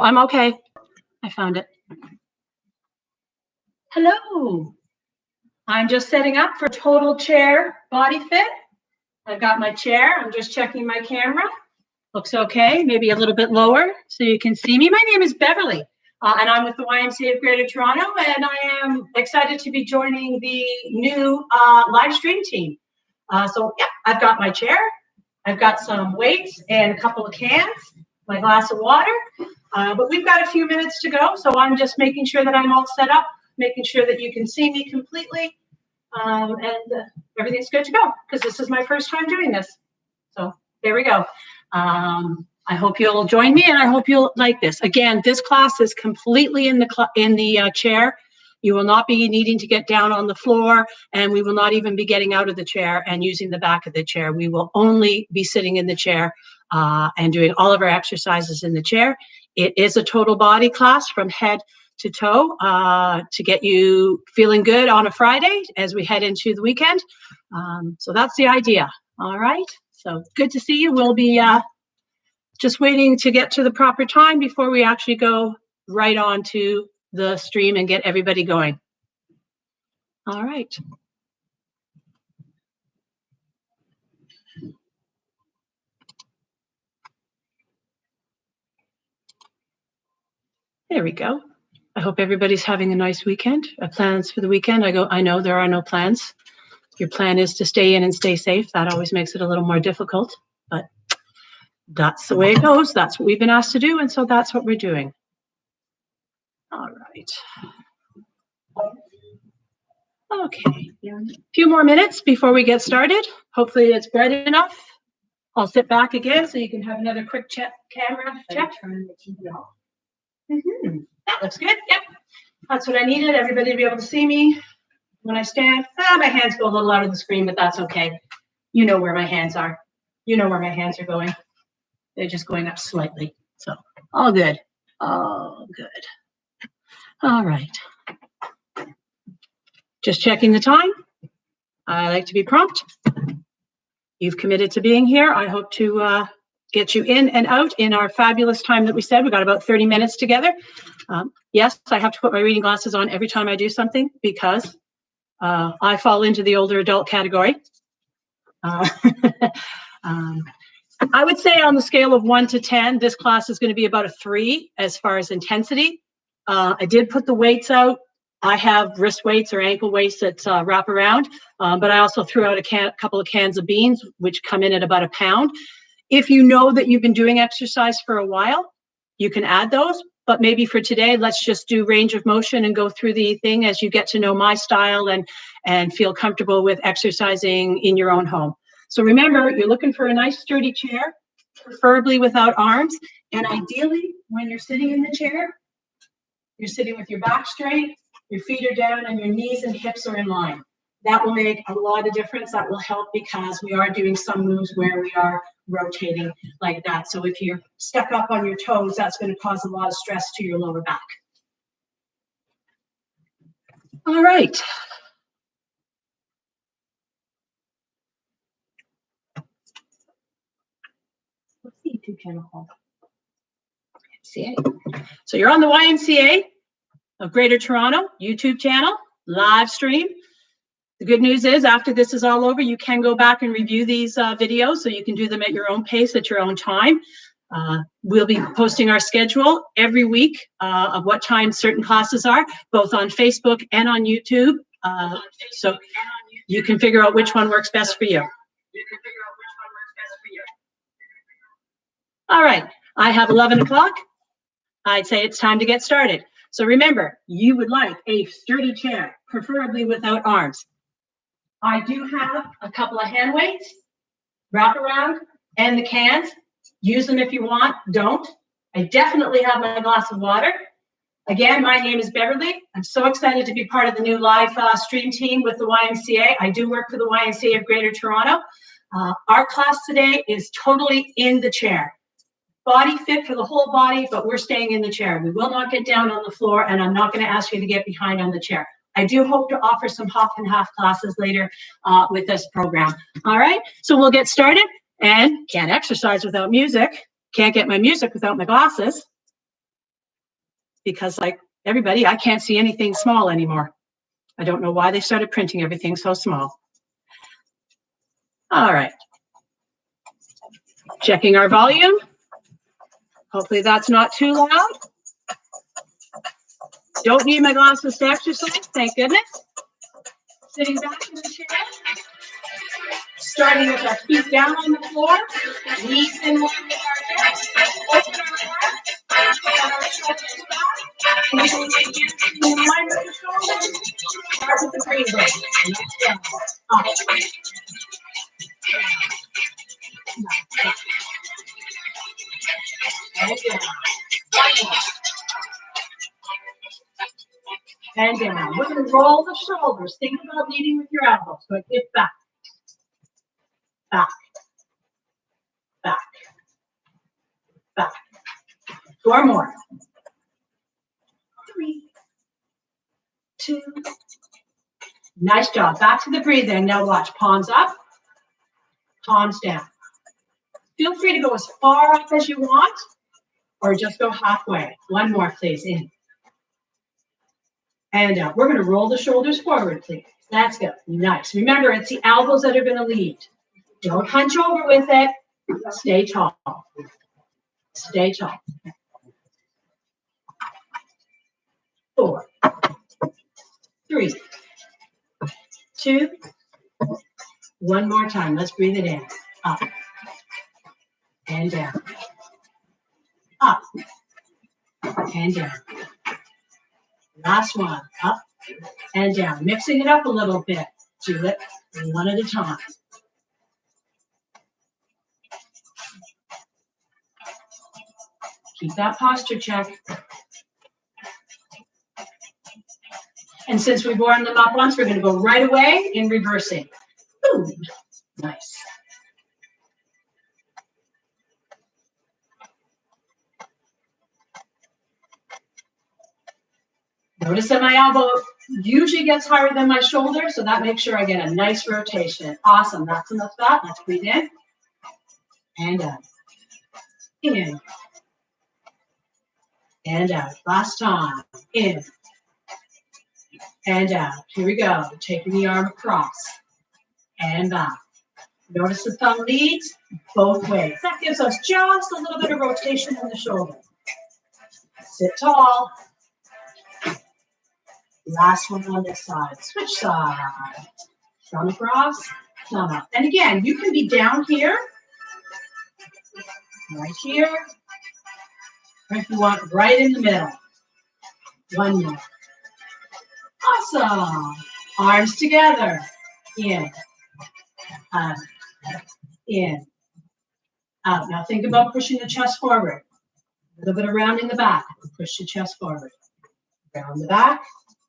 I'm okay. I found it. Hello. I'm just setting up for total chair BodyFit. I've got my chair. I'm just checking my camera. Looks okay. Maybe a little bit lower so you can see me. My name is Beverly, and I'm with the YMCA of Greater Toronto, and I am excited to be joining the new live stream team. So yeah, I've got my chair. I've got some weights and a couple of cans, my glass of water. But we've got a few minutes to go, so I'm just making sure that I'm all set up, making sure that you can see me completely, and everything's good to go, because this is my first time doing this. So there we go. I hope you'll join me, and I hope you'll like this. Again, this class is completely in the chair. You will not be needing to get down on the floor, and we will not even be getting out of the chair and using the back of the chair. We will only be sitting in the chair and doing all of our exercises in the chair. It is a total body class from head to toe to get you feeling good on a Friday as we head into the weekend. So that's the idea. All right. So good to see you. We'll be just waiting to get to the proper time before we actually go right on to the stream and get everybody going. All right. There we go. I hope everybody's having a nice weekend. Plans for the weekend? I know there are no plans. Your plan is to stay in and stay safe. That always makes it a little more difficult, but that's the way it goes. That's what we've been asked to do, and so that's what we're doing. All right. Okay, a few more minutes before we get started. Hopefully it's bright enough. I'll sit back again so you can have another quick camera check. That looks good. Yep, that's what I needed. Everybody to be able to see me when I stand. My hands go a little out of the screen, but that's okay. You know where my hands are. You know where my hands are going. They're just going up slightly. So all good. All good. All right. Just checking the time. I like to be prompt. You've committed to being here. I hope to get you in and out in our fabulous time that we said. We got about 30 minutes together. Yes, I have to put my reading glasses on every time I do something because I fall into the older adult category. I would say on the scale of 1 to 10, this class is going to be about a 3 as far as intensity. I did put the weights out. I have wrist weights or ankle weights that wrap around, but I also threw out a couple of cans of beans, which come in at about £1 pound. If you know that you've been doing exercise for a while, you can add those. But maybe for today, let's just do range of motion and go through the thing as you get to know my style and feel comfortable with exercising in your own home. So remember, you're looking for a nice sturdy chair, preferably without arms. And ideally, when you're sitting in the chair, you're sitting with your back straight, your feet are down, and your knees and hips are in line. That will make a lot of difference. That will help because we are doing some moves where we are rotating like that. So if you're stuck up on your toes, that's going to cause a lot of stress to your lower back. All right. What's the YouTube channel called? YMCA. So you're on the YMCA of Greater Toronto YouTube channel, live stream. The good news is after this is all over, you can go back and review these videos, so you can do them at your own pace, at your own time. We'll be posting our schedule every week of what time certain classes are, both on Facebook and on YouTube. So you can figure out which one works best for you. All right, I have 11 o'clock. I'd say it's time to get started. So remember, you would like a sturdy chair, preferably without arms. I do have a couple of hand weights, wrap around, and the cans. Use them if you want, don't. I definitely have my glass of water. Again, my name is Beverly. I'm so excited to be part of the new live stream team with the YMCA. I do work for the YMCA of Greater Toronto. Our class today is totally in the chair. BodyFit for the whole body, but we're staying in the chair. We will not get down on the floor, and I'm not going to ask you to get behind on the chair. I do hope to offer some half and half classes later with this program. All right, so we'll get started. And can't exercise without music. Can't get my music without my glasses. because like everybody, I can't see anything small anymore. I don't know why they started printing everything so small. All right. Checking our volume. Hopefully that's not too loud. Don't need my glasses to exercise, thank goodness. Sitting back in the chair. Starting with our feet down on the floor. Knees in line with our hips. Open our arms. Our shoulders back. And we can take hands in line with the shoulders. Start with the breathing. Let's go. Up. And down. And down. We're going to roll the shoulders. Think about leading with your elbows. So hip back. Back. Back. Back. 4 more. 3, 2. Nice job. Back to the breathing. Now watch. Palms up. Palms down. Feel free to go as far up as you want or just go halfway. 1 more, please. In. And out. We're going to roll the shoulders forward, please. That's good. Nice. Remember, it's the elbows that are going to lead. Don't hunch over with it. Stay tall. Stay tall. 4, 3, 2. 1 more time. Let's breathe it in. Up. And down. Up. And down. Last one. Up and down. Mixing it up a little bit. Do it 1 at a time. Keep that posture check. And since we've warmed them up once, we're going to go right away in reversing. Ooh, nice. Notice that my elbow usually gets higher than my shoulder, so that makes sure I get a nice rotation. Awesome. That's enough of that. Let's breathe in and out. In and out. Last time. In and out. Here we go. Taking the arm across and back. Notice the thumb leads both ways. That gives us just a little bit of rotation in the shoulder. Sit tall. Last one on this side. Switch side. Thumb across, thumb up. And again, you can be down here, right here, or if you want, right in the middle. 1 more. Awesome. Arms together. In, out, in, out. Now think about pushing the chest forward. A little bit of rounding the back. Push the chest forward. Round the back.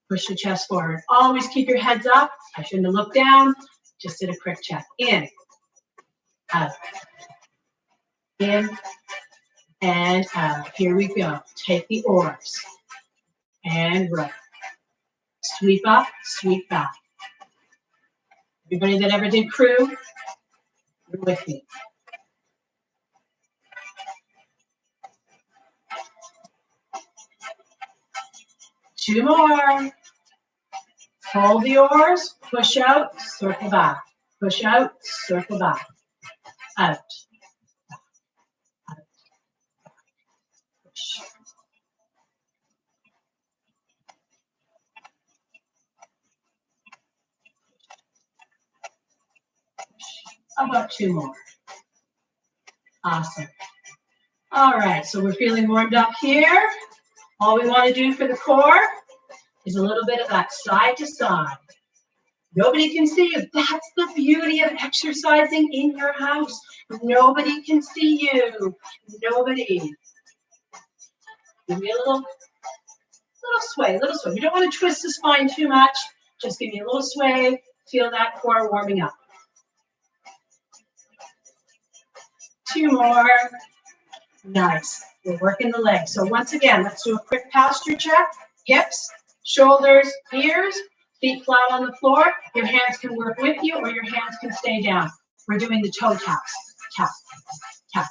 Push the chest forward. Always keep your heads up. I shouldn't have looked down. Just did a quick check. In, out, in, and out. Here we go. Take the oars. And right. Sweep up, sweep back. Everybody that ever did crew, you're with me. Two more. Hold the oars, push out, circle back. Push out, circle back. Out. Out. Push. How about 2 more? Awesome. All right, so we're feeling warmed up here. All we want to do for the core is a little bit of that side to side. Nobody can see you. That's the beauty of exercising in your house. Nobody can see you. Nobody. Give me a little sway, little sway. You don't want to twist the spine too much. Just give me a little sway. Feel that core warming up. 2 more. Nice. We're working the legs. So once again, let's do a quick posture check. Hips, shoulders, ears, feet flat on the floor. Your hands can work with you or your hands can stay down. We're doing the toe taps. Tap, tap,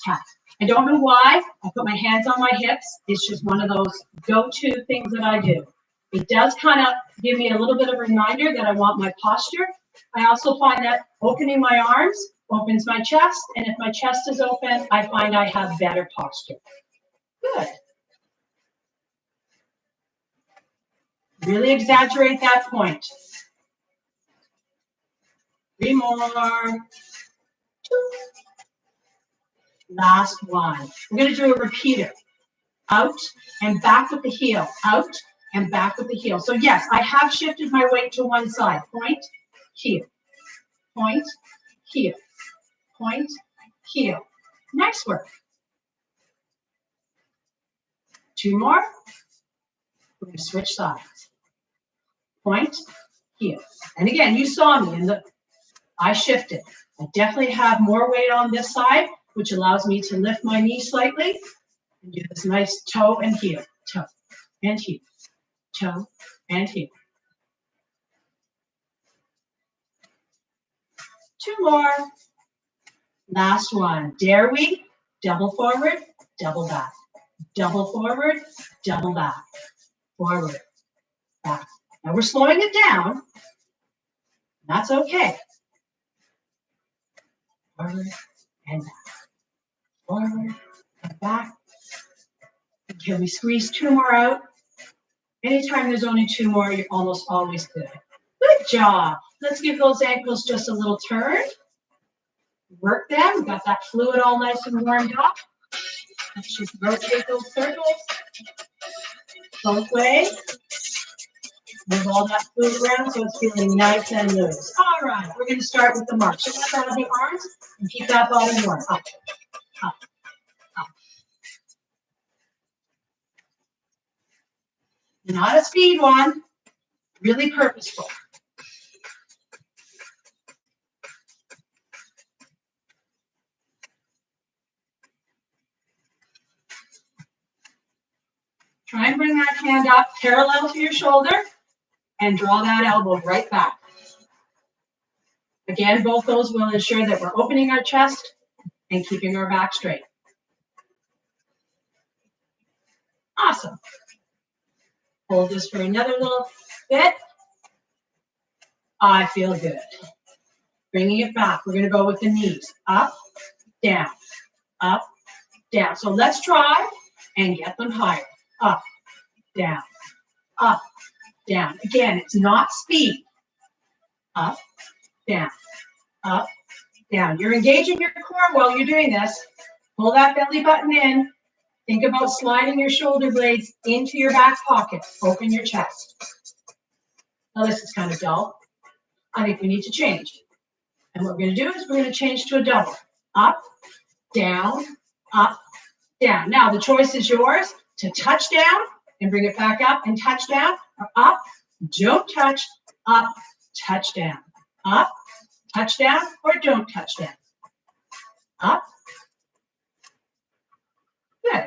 tap, I don't know why. I put my hands on my hips. It's just one of those go-to things that I do. It does kind of give me a little bit of a reminder that I want my posture. I also find that opening my arms opens my chest, and if my chest is open, I find I have better posture. Good. Really exaggerate that point. 3 more. 2. Last one. We're going to do a repeater. Out and back with the heel. Out and back with the heel. So yes, I have shifted my weight to one side. Point, heel. Point, heel. Point, heel. Nice work. 2 more. We're going to switch sides. Point, heel. And again, you saw me I shifted. I definitely have more weight on this side, which allows me to lift my knee slightly and do this nice toe and heel, toe and heel, toe and heel. 2 more. Last one. Dare we? Double forward, double back. Double forward, double back. Forward, back. Now we're slowing it down. That's okay. Forward and back. Forward and back. Can we squeeze 2 more out? Anytime there's only 2 more, you're almost always good. Good job. Let's give those ankles just a little turn. Work them. We've got that fluid all nice and warmed up. Let's just rotate those circles both ways. Move all that fluid around so it's feeling nice and loose. All right, we're going to start with the march. So let's out of the arms and keep that body warm. Up, up, up. Not a speed one, really purposeful. Try and bring that hand up parallel to your shoulder and draw that elbow right back. Again, both those will ensure that we're opening our chest and keeping our back straight. Awesome. Hold this for another little bit. I feel good. Bringing it back. We're going to go with the knees. Up, down, up, down. So let's try and get them higher. Up, down, up, down. Again, it's not speed. Up, down, up, down. You're engaging your core while you're doing this. Pull that belly button in. Think about sliding your shoulder blades into your back pocket. Open your chest. Now this is kind of dull. I think we need to change. And what we're going to do is we're going to change to a double. Up, down, up, down. Now the choice is yours to touch down and bring it back up and touch down, or up, don't touch, up, touch down. Up, touch down, or don't touch down. Up. Good.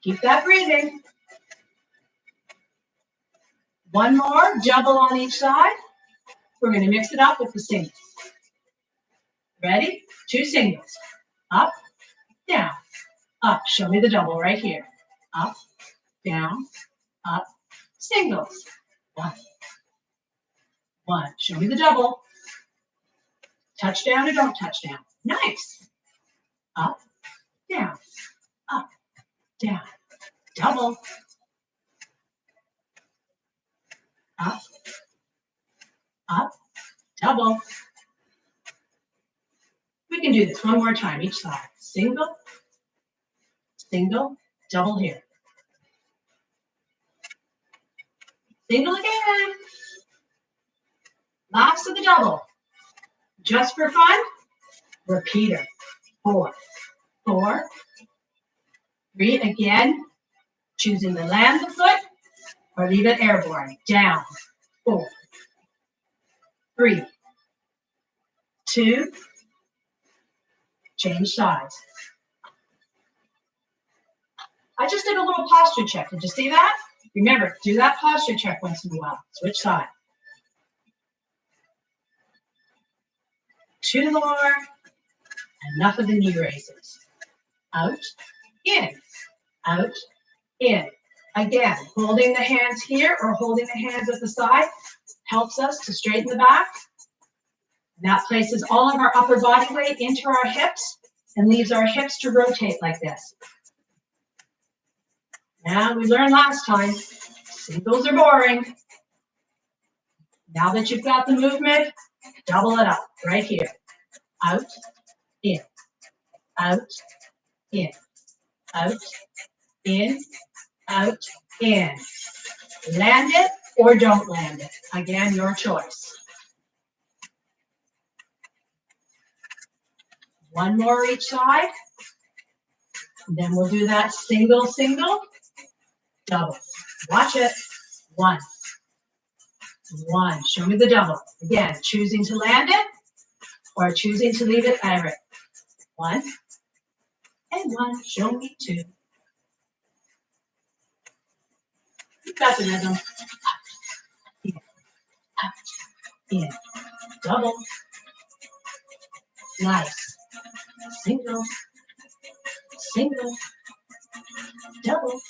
Keep that breathing. One more, double on each side. We're going to mix it up with the singles. Ready? 2 singles. Up, down, up. Show me the double right here. Up, down, up, singles. 1. 1. Show me the double. Touch down or don't touch down. Nice. Up, down, up, down. Double. Up, up, double. We can do this one more time each side. Single, single, double here. Single again. Last of the double. Just for fun, repeater. 4, 4, 3. Again, choosing to land the foot or leave it airborne. Down. 4, 3, 2. Change sides. I just did a little posture check. Did you see that? Remember, do that posture check once in a while. Switch side. 2 more. Enough of the knee raises. out, in, out, in. Again, holding the hands here or holding the hands at the side helps us to straighten the back. That places all of our upper body weight into our hips and leaves our hips to rotate like this. Now, we learned last time, singles are boring. Now that you've got the movement, double it up right here. Out, in, out, in, out, in, out, in. Land it or don't land it. Again, your choice. One more each side. Then we'll do that single, single, double. Watch it. One. One. Show me the double. Again, choosing to land it or choosing to leave it direct. One and one. Show me two. You've got the rhythm. In, out, in. Double. Nice. Single. Single. Double.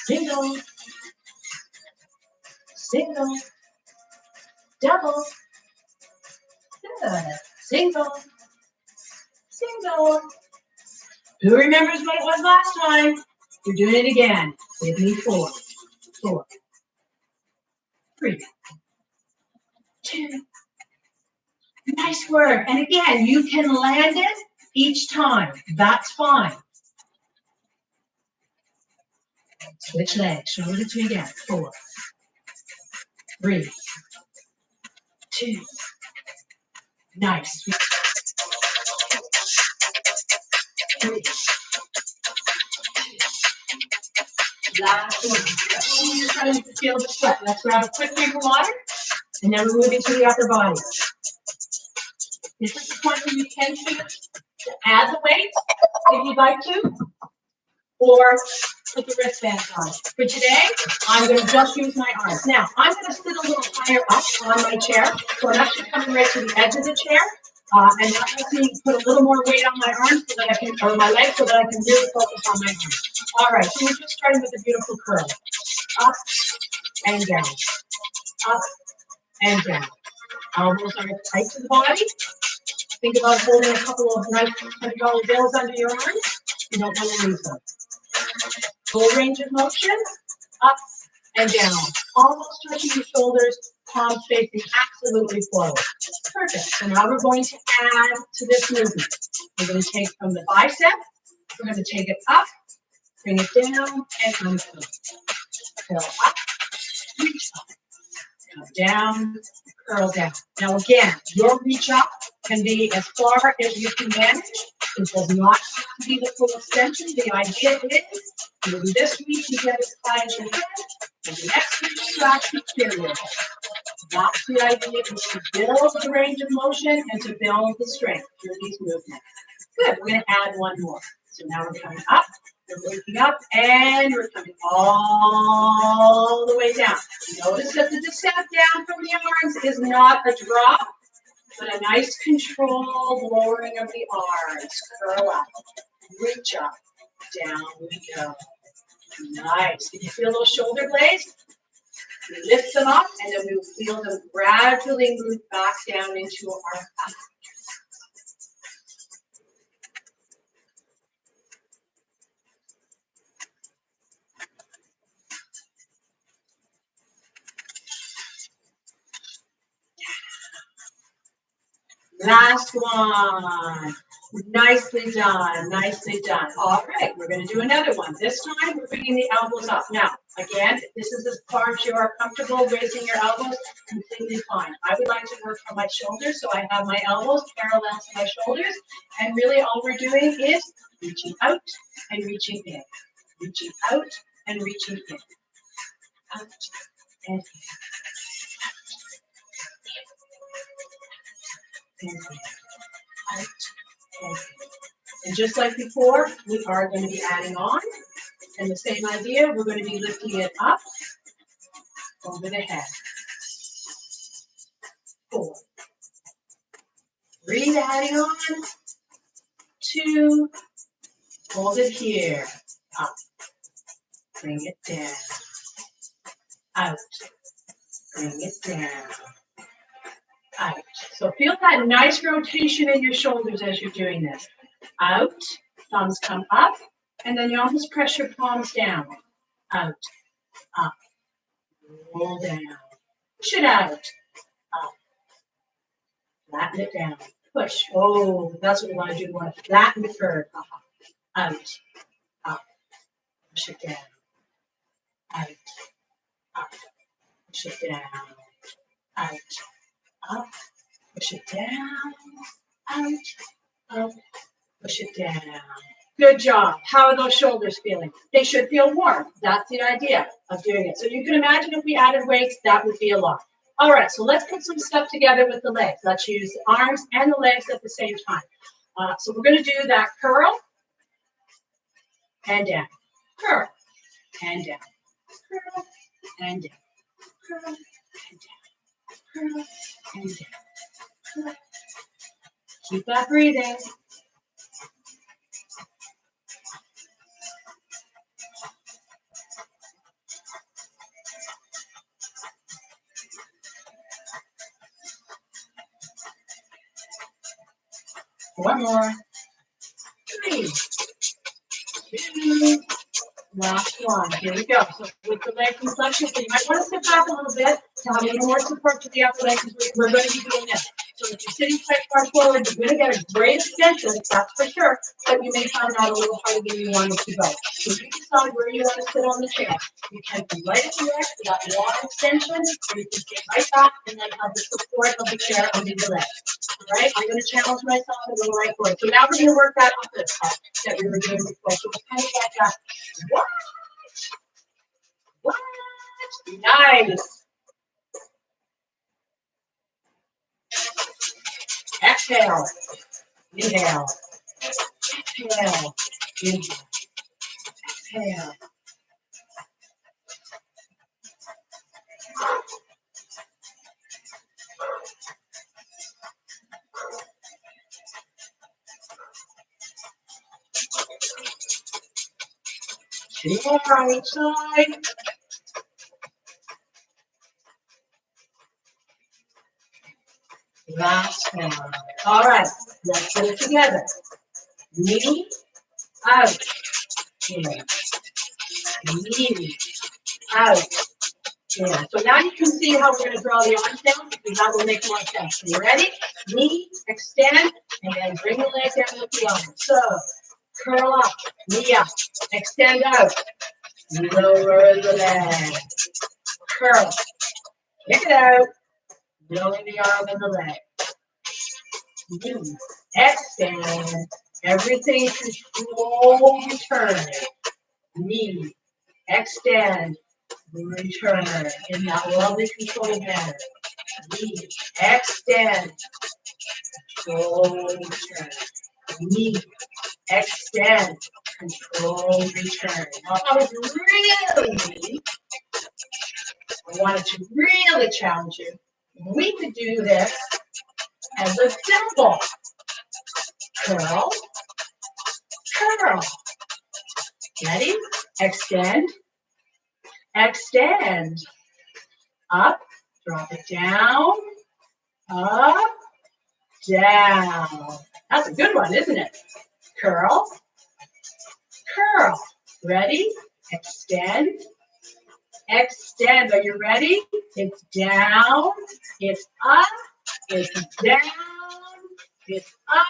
Single. Single. Double. Good. Single. Single. Who remembers what it was last time? You're doing it again. Give me 4. 4. 3. 2. Nice work. And again, you can land it each time. That's fine. Switch legs. Shoulder to two again. 4. 3. 2. Nice. 3. Last one. You're starting to feel the sweat. Let's grab a quick drink of water, and then we're moving to the upper body. This is the point where you can choose to add the weight if you'd like to, or put the wristbands on. For today, I'm going to just use my arms. Now, I'm going to sit a little higher up on my chair, so I'm actually coming right to the edge of the chair, and that lets me put a little more weight on my arms so that I can, or my legs, so that I can really focus on my arms. All right, so we're just starting with a beautiful curl. Up and down. Up and down. Elbows are tight to the body. Think about holding a couple of nice $100 bills under your arms. You don't want to lose them. Full range of motion, up and down. Almost touching your shoulders, palms facing absolutely forward. Perfect. So now we're going to add to this movement. We're going to take from the bicep, we're going to take it up, bring it down, and under. Curl up, reach up, come down, curl down. Now again, your reach up can be as far as you can manage. It does not have to be the full extension. The idea is, maybe this week you get as high as your head, and the next week you actually clear your head. That's the idea, is to build the range of motion and to build the strength through these movements. Good, we're going to add one more. So now we're coming up, we're waking up, and we're coming all the way down. Notice that the descent down from the arms is not a drop, but a nice controlled lowering of the arms. Curl up, reach up, down we go. Nice. Can you feel those shoulder blades? We lift them up, and then we feel them gradually move back down into our back. Last one. Nicely done, nicely done. All right, we're going to do another one. This time, we're bringing the elbows up. Now, again, this is as far as you are comfortable raising your elbows, completely fine. I would like to work from my shoulders, so I have my elbows parallel to my shoulders, and really all we're doing is reaching out and reaching in. Reaching out and reaching in. Out and in. And in. Out and in. And just like before, we are going to be adding on. And the same idea, we're going to be lifting it up over the head. 4. Breathe, adding on. 2, hold it here, up, bring it down, out, bring it down, out. So feel that nice rotation in your shoulders as you're doing this. Out, thumbs come up, and then you almost press your palms down. Out, up, roll down, push it out, up, flatten it down, push. Oh, that's what we want to do. We want to flatten the curve. Out, up, push it down, out, up, push it down, out, up, push it down, out, up, push it down. Good job. How are those shoulders feeling? They should feel warm. That's the idea of doing it. So you can imagine if we added weights, that would be a lot. All right, so let's put some stuff together with the legs. Let's use the arms and the legs at the same time. So we're going to do that curl and down, curl and down, curl and down, curl and down, curl and down, curl. Keep that breathing. One more. 3, 2, last one. Here we go. So with the leg flexion, so you might want to step back a little bit to have a little more support to the upper leg because we're going to be doing this. So if you're sitting quite far forward, you're going to get a great extension, that's for sure, but you may find that a little harder than you want it to go. So you decide where you want to sit on the chair. You can be right at the edge for that long extension, or you can get right back and then have the support of the chair under your leg. All right, I'm going to challenge myself and go right forward. So now we're going to work that upper part that we were doing before. So it's kind of like that. What? Nice. Exhale. Inhale. Exhale. Inhale. Exhale. Two more on each side. Last one. All right, let's put it together. Knee out. In. Knee out. In. So now you can see how we're going to draw the arms down because that will make more sense. So you ready? Knee, extend, and then bring the leg down with the arms. So curl up, knee up, extend out, lower the leg, curl, kick it out, lowering the arm and the leg. Knee, extend, everything control, return. Knee, extend, return in that lovely controlled manner. Knee, extend, control, return. Knee, extend, control, return. Now, if I was really, I wanted to really challenge you. We could do this as a simple curl, curl. Ready? Extend, extend. Up, drop it down, up, down. That's a good one, isn't it? Curl, curl. Ready? Extend, extend. Are you ready? It's down, it's up, it's down, it's up,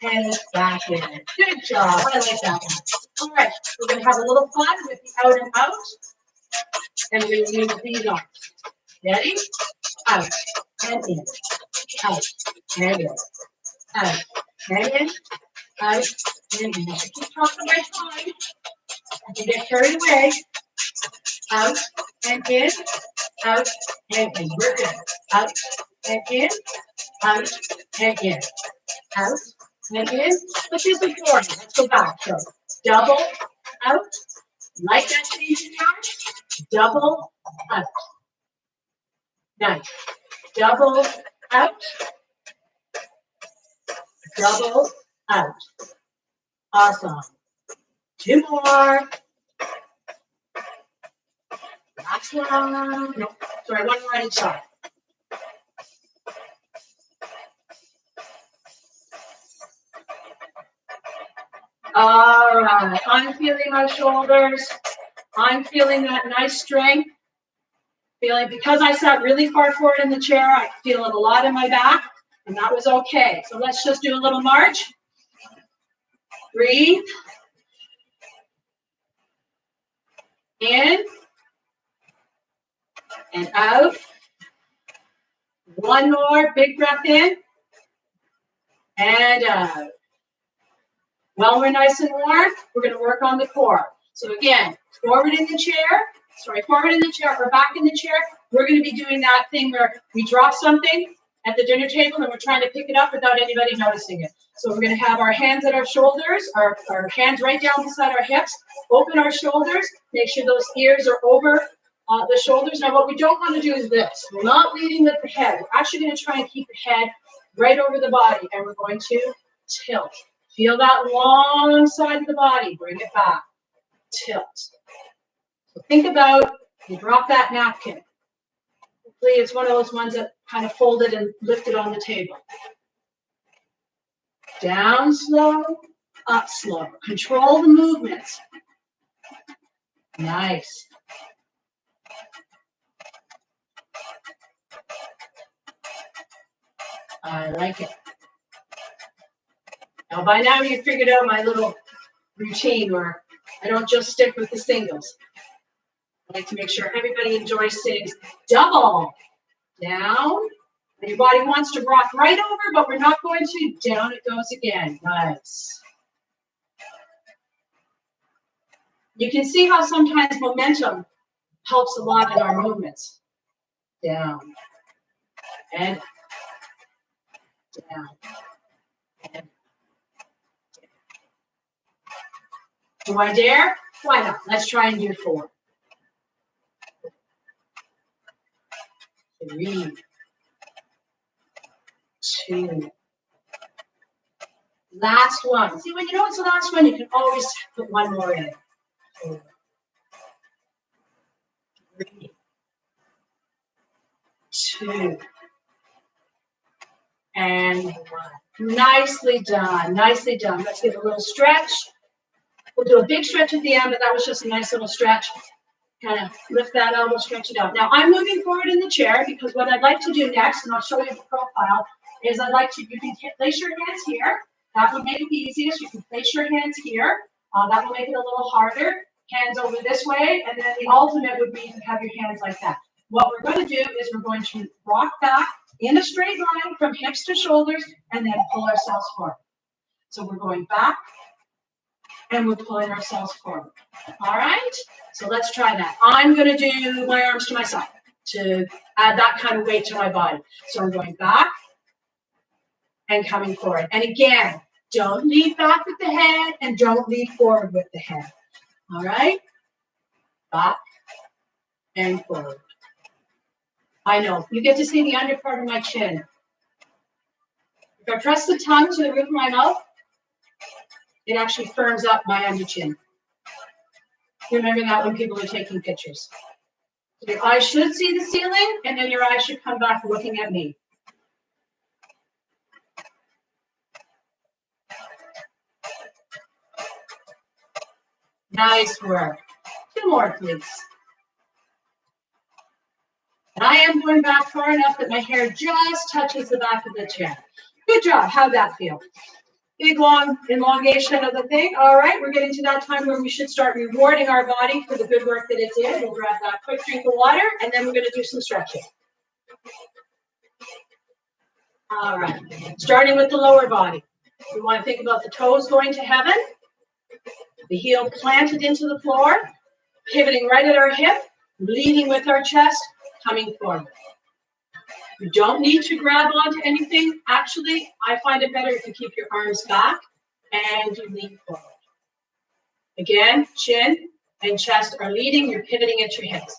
and it's back in. Good job. I like that one. All right, we're going to have a little fun with the out and out, and we're going to use these arms. Ready? Out and in, out and in, out and in, out and in. I keep talking my time. I can get carried away. Out and in, out and in. We're good. Out and in, out and in, out and in. Let's do some more. Let's go back. So double out, like that changing arm. Double out. Nice. Double out. Double out. Awesome. 2 more. Last one. No, sorry, 1 more on each side. All right, I'm feeling my shoulders. I'm feeling that nice strength. Feeling, because I sat really far forward in the chair, I feel it a lot in my back, and that was okay. So let's just do a little march. Breathe. In and out. 1 more big breath in and out. While we're nice and warm, we're going to work on the core. So again, forward in the chair or back in the chair. We're going to be doing that thing where we drop something at the dinner table and we're trying to pick it up without anybody noticing it. So we're going to have our hands at our shoulders, our hands right down beside our hips, open our shoulders, make sure those ears are over the shoulders. Now what we don't want to do is this. We're not leading with the head. We're actually going to try and keep the head right over the body, and we're going to tilt. Feel that long side of the body. Bring it back. Tilt. So think about, you drop that napkin. Hopefully it's one of those ones that kind of folded and lifted on the table. Down slow, up slow. Control the movements. Nice. I like it. Now by now you've figured out my little routine where I don't just stick with the singles. I like to make sure everybody enjoys sitting double. Down. And your body wants to rock right over, but we're not going to. Down it goes again. Nice. You can see how sometimes momentum helps a lot in our movements. Down. And down. And do I dare? Why not? Let's try and do 4. 3, 2. Last one. See, when you know it's the last one, you can always put 1 more in. 4, 3, 2, and 1. Nicely done. Nicely done. Let's give a little stretch. We'll do a big stretch at the end, but that was just a nice little stretch. Kind of lift that elbow, stretch it out. Now I'm moving forward in the chair because what I'd like to do next, and I'll show you the profile, is I'd like to, you can place your hands here. That would make it the easiest. You can place your hands here. That will make it a little harder. Hands over this way, and then the ultimate would be to have your hands like that. What we're going to do is we're going to rock back in a straight line from hips to shoulders, and then pull ourselves forward. So we're going back, and we're pulling ourselves forward. All right? So let's try that. I'm going to do my arms to my side to add that kind of weight to my body. So I'm going back and coming forward. And again, don't lead back with the head and don't lead forward with the head. All right? Back and forward. I know. You get to see the under part of my chin. If I press the tongue to the roof of my mouth, it actually firms up my under chin. Remember that when people are taking pictures. So your eyes should see the ceiling, and then your eyes should come back looking at me. Nice work. 2 more, please. And I am going back far enough that my hair just touches the back of the chair. Good job. How'd that feel? Big, long elongation of the thing. All right, we're getting to that time where we should start rewarding our body for the good work that it did. We'll grab that quick drink of water, and then we're going to do some stretching. All right, starting with the lower body. We want to think about the toes going to heaven, the heel planted into the floor, pivoting right at our hip, leading with our chest, coming forward. You don't need to grab onto anything. Actually, I find it better if you keep your arms back and you lean forward. Again, chin and chest are leading. You're pivoting at your hips.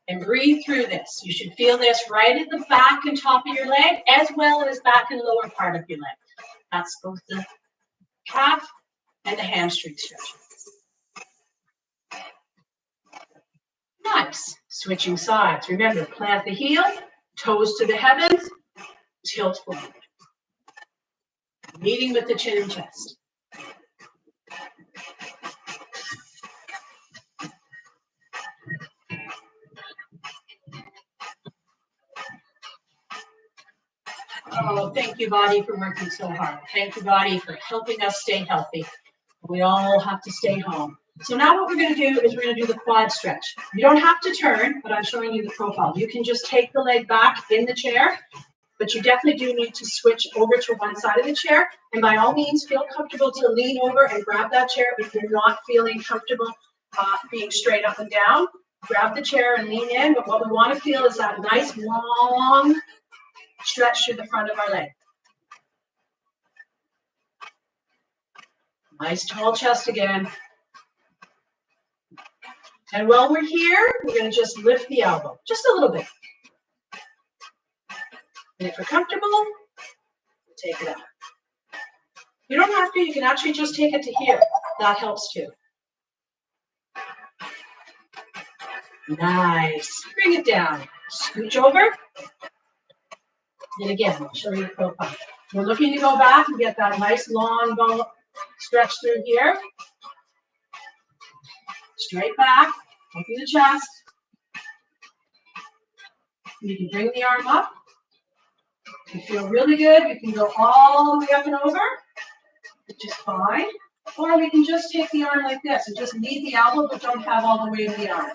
And breathe through this. You should feel this right at the back and top of your leg, as well as back and lower part of your leg. That's both the calf and the hamstring stretch. Nice. Switching sides. Remember, plant the heel, toes to the heavens, tilt forward. Meeting with the chin and chest. Oh, thank you, body, for working so hard. Thank you, body, for helping us stay healthy. We all have to stay home. So now what we're going to do is we're going to do the quad stretch. You don't have to turn, but I'm showing you the profile. You can just take the leg back in the chair, but you definitely do need to switch over to one side of the chair. And by all means, feel comfortable to lean over and grab that chair if you're not feeling comfortable being straight up and down. Grab the chair and lean in, but what we want to feel is that nice long stretch through the front of our leg. Nice tall chest again. And while we're here, we're going to just lift the elbow, just a little bit. And if you're comfortable, take it out. You don't have to, you can actually just take it to here. That helps too. Nice. Bring it down. Scooch over. And again, I'll show you the profile. We're looking to go back and get that nice long bone stretch through here. Straight back, open the chest. You can bring the arm up. You feel really good. You can go all the way up and over, which is fine. Or we can just take the arm like this and just meet the elbow, but don't have all the weight of the arm.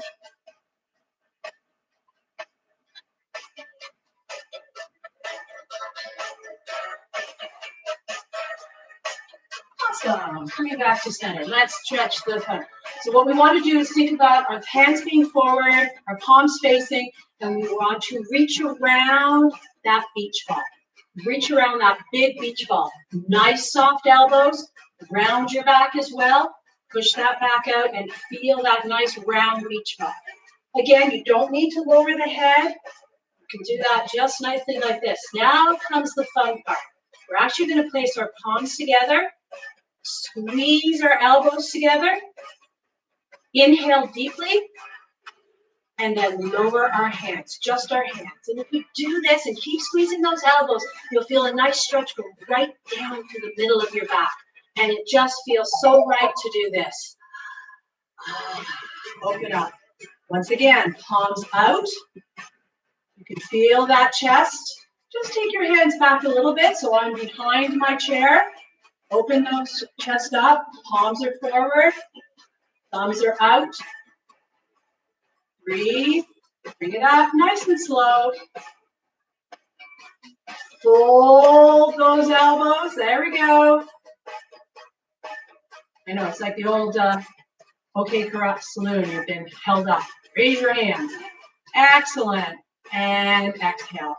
Awesome. Coming back to center. Let's stretch the front. So what we want to do is think about our hands being forward, our palms facing, and we want to reach around that beach ball. Reach around that big beach ball. Nice soft elbows. Round your back as well. Push that back out and feel that nice round beach ball. Again, you don't need to lower the head. You can do that just nicely like this. Now comes the fun part. We're actually going to place our palms together. Squeeze our elbows together. Inhale deeply. And then lower our hands, just our hands. And if you do this and keep squeezing those elbows, you'll feel a nice stretch go right down to the middle of your back. And it just feels so right to do this. Open up. Once again, palms out. You can feel that chest. Just take your hands back a little bit so I'm behind my chair. Open those chest up. Palms are forward. Thumbs are out. Breathe. Bring it up nice and slow. Fold those elbows. There we go. I know, it's like the old OK Corrupt Saloon. You've been held up. Raise your hands. Excellent. And exhale.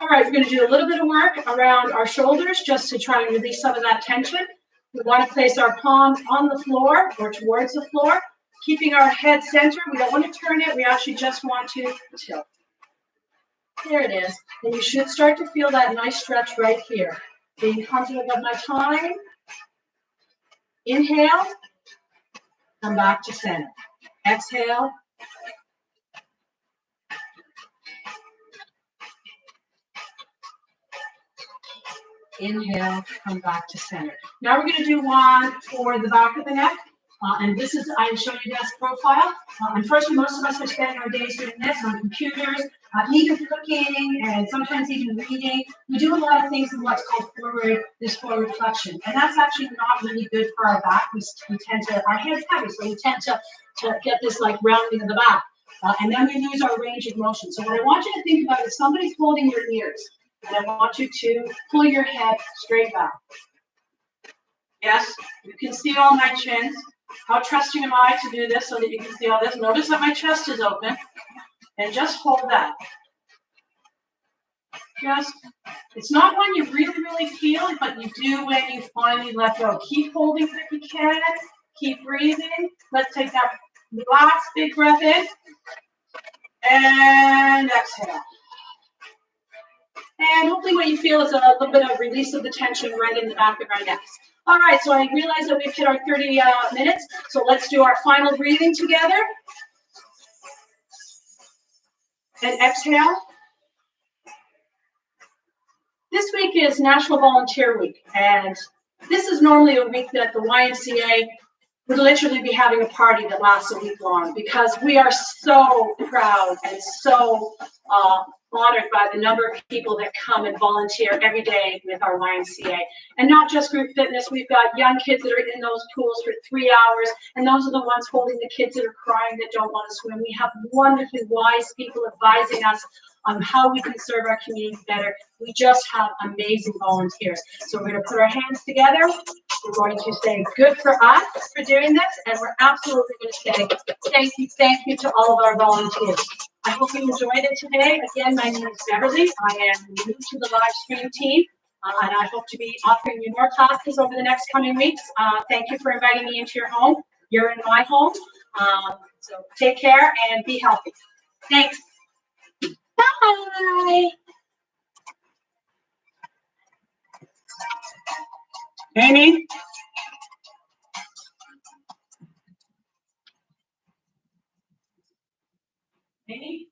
All right, we're going to do a little bit of work around our shoulders just to try and release some of that tension. We want to place our palms on the floor or towards the floor, keeping our head centered. We don't want to turn it. We actually just want to tilt. There it is. And you should start to feel that nice stretch right here. Being confident of my time. Inhale. Come back to center. Exhale. Inhale, come back to center. Now we're going to do one for the back of the neck. And this is, I'm showing you this profile. Unfortunately, most of us are spending our days doing this on computers, even cooking, and sometimes even reading. We do a lot of things in what's called forward flexion. And that's actually not really good for our back. We tend to, our head's heavy, so we tend to get this like rounding in the back. And then we lose our range of motion. So what I want you to think about is somebody's holding your ears. And I want you to pull your head straight back. Yes, you can see all my chins. How trusting am I to do this so that you can see all this? Notice that my chest is open. And just hold that. Just, it's not when you really, really feel it, but you do when you finally let go. Keep holding it if you can. Keep breathing. Let's take that last big breath in. And exhale. And hopefully what you feel is a little bit of release of the tension right in the back of our necks. All right, so I realize that we've hit our 30 minutes, so let's do our final breathing together. And exhale. This week is National Volunteer Week, and this is normally a week that the YMCA would literally be having a party that lasts a week long, because we are so proud and so honored by the number of people that come and volunteer every day with our YMCA. And not just group fitness, we've got young kids that are in those pools for 3 hours, and those are the ones holding the kids that are crying that don't want to swim. We have wonderfully wise people advising us on how we can serve our community better. We just have amazing volunteers. So we're going to put our hands together. We're going to say good for us for doing this, and we're absolutely going to say thank you to all of our volunteers. I hope you enjoyed it today. Again, my name is Beverly. I am new to the live stream team, and I hope to be offering you more classes over the next coming weeks. Thank you for inviting me into your home. You're in my home. So take care and be healthy. Thanks. Bye. Amy? Amy?